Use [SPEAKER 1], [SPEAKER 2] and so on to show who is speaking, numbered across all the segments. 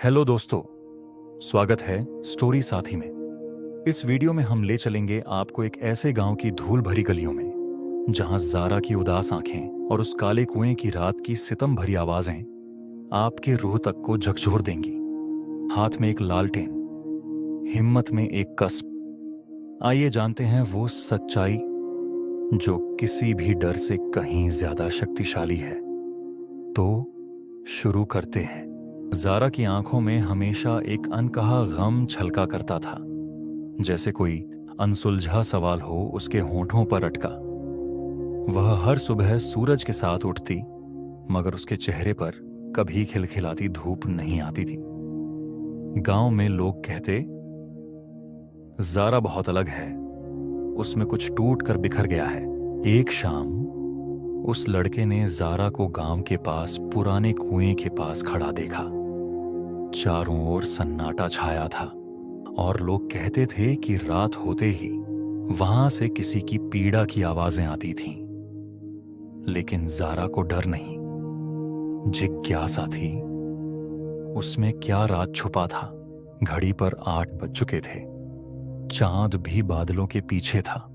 [SPEAKER 1] Hello दोस्तों, स्वागत है स्टोरी साथी में। इस वीडियो में हम ले चलेंगे आपको एक ऐसे गांव की धूल भरी गलियों में जहां जारा की उदास आंखें और उस काले कुएं की रात की सितम भरी आवाजें आपके रूह तक को झकझोर देंगी। हाथ में एक लालटेन, हिम्मत में एक कसब। आइए जानते हैं वो सच्चाई जो किसी भी डर से कहीं ज्यादा शक्तिशाली है। तो शुरू करते हैं। जारा की आंखों में हमेशा एक अनकहा गम छलका करता था, जैसे कोई अनसुलझा सवाल हो उसके होंठों पर अटका। वह हर सुबह सूरज के साथ उठती, मगर उसके चेहरे पर कभी खिलखिलाती धूप नहीं आती थी। गांव में लोग कहते, जारा बहुत अलग है, उसमें कुछ टूट कर बिखर गया है। एक शाम उस लड़के ने जारा को गांव के पास पुराने कुएं के पास खड़ा देखा। चारों ओर सन्नाटा छाया था और लोग कहते थे कि रात होते ही वहां से किसी की पीड़ा की आवाजें आती थीं। लेकिन जारा को डर नहीं, जिज्ञासा थी। उसमें क्या राज छुपा था। घड़ी पर 8 बज चुके थे, चांद भी बादलों के पीछे था।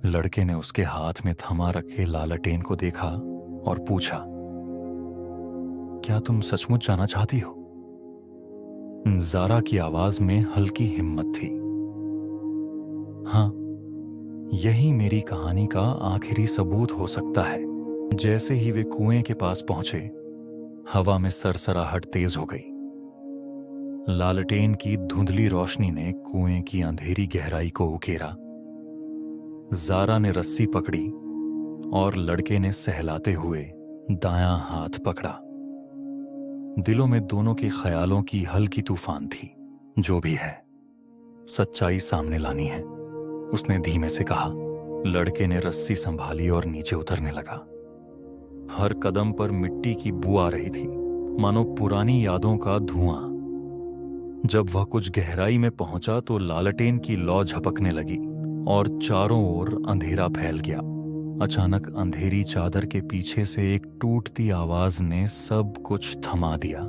[SPEAKER 1] लड़के ने उसके हाथ में थमा रखे लालटेन को देखा और पूछा, क्या तुम सचमुच जाना चाहती हो? जारा की आवाज में हल्की हिम्मत थी। हाँ, यही मेरी कहानी का आखिरी सबूत हो सकता है। जैसे ही वे कुएं के पास पहुंचे, हवा में सरसराहट तेज हो गई। लालटेन की धुंधली रोशनी ने कुएं की अंधेरी गहराई को उकेरा। जारा ने रस्सी पकड़ी और लड़के ने सहलाते हुए दायां हाथ पकड़ा। दिलों में दोनों के ख्यालों की हल्की तूफान थी। जो भी है, सच्चाई सामने लानी है, उसने धीमे से कहा। लड़के ने रस्सी संभाली और नीचे उतरने लगा। हर कदम पर मिट्टी की बू आ रही थी, मानो पुरानी यादों का धुआं। जब वह कुछ गहराई में पहुंचा तो लालटेन की लौ झपकने लगी और चारों ओर अंधेरा फैल गया। अचानक अंधेरी चादर के पीछे से एक टूटती आवाज ने सब कुछ थमा दिया।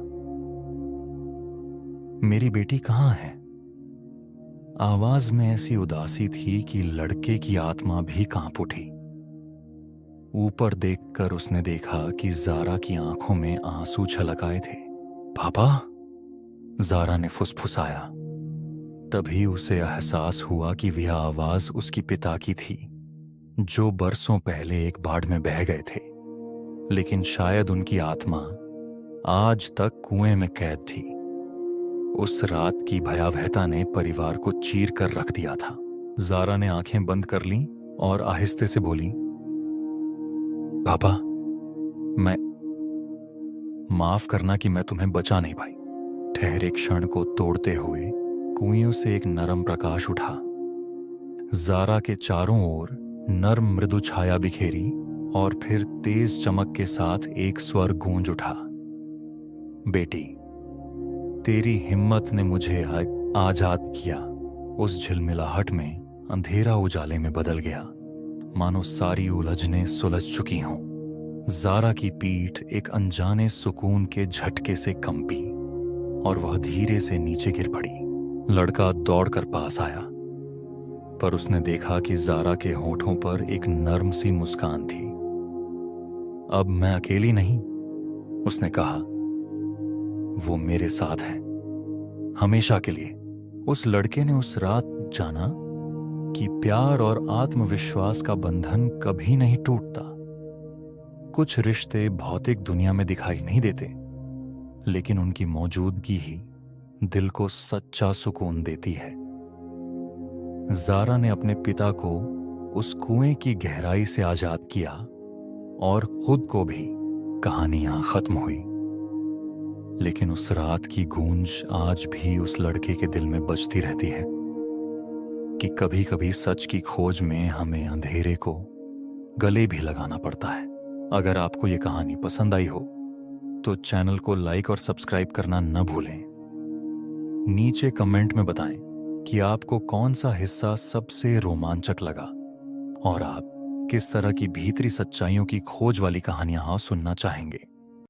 [SPEAKER 1] मेरी बेटी कहाँ है? आवाज में ऐसी उदासी थी कि लड़के की आत्मा भी कांप उठी। ऊपर देखकर उसने देखा कि जारा की आंखों में आंसू छलक आए थे। पापा, जारा ने फुसफुसाया। तभी उसे एहसास हुआ कि वह आवाज उसकी पिता की थी, जो बरसों पहले एक बाढ़ में बह गए थे। लेकिन शायद उनकी आत्मा आज तक कुएं में कैद थी। उस रात की भयावहता ने परिवार को चीर कर रख दिया था। जारा ने आंखें बंद कर लीं और आहिस्ते से बोली, पापा, मैं माफ करना कि मैं तुम्हें बचा नहीं पाई। ठहरे क्षण को तोड़ते हुए कुएं से एक नरम प्रकाश उठा। जारा के चारों ओर नर्म मृदु छाया बिखेरी और फिर तेज चमक के साथ एक स्वर गूंज उठा, बेटी, तेरी हिम्मत ने मुझे आजाद किया। उस झिलमिलाहट में अंधेरा उजाले में बदल गया, मानो सारी उलझनें सुलझ चुकी हों। जारा की पीठ एक अनजाने सुकून के झटके से कंपी और वह धीरे से नीचे गिर पड़ी। लड़का दौड़कर पास आया, पर उसने देखा कि जारा के होठों पर एक नर्म सी मुस्कान थी। अब मैं अकेली नहीं, उसने कहा, वो मेरे साथ है, हमेशा के लिए। उस लड़के ने उस रात जाना कि प्यार और आत्मविश्वास का बंधन कभी नहीं टूटता। कुछ रिश्ते भौतिक दुनिया में दिखाई नहीं देते, लेकिन उनकी मौजूदगी ही दिल को सच्चा सुकून देती है। जारा ने अपने पिता को उस कुएं की गहराई से आजाद किया और खुद को भी। कहानियां खत्म हुई, लेकिन उस रात की गूंज आज भी उस लड़के के दिल में बजती रहती है कि कभी कभी सच की खोज में हमें अंधेरे को गले भी लगाना पड़ता है। अगर आपको ये कहानी पसंद आई हो तो चैनल को लाइक और सब्सक्राइब करना न भूलें। नीचे कमेंट में बताएं कि आपको कौन सा हिस्सा सबसे रोमांचक लगा और आप किस तरह की भीतरी सच्चाइयों की खोज वाली कहानियां सुनना चाहेंगे।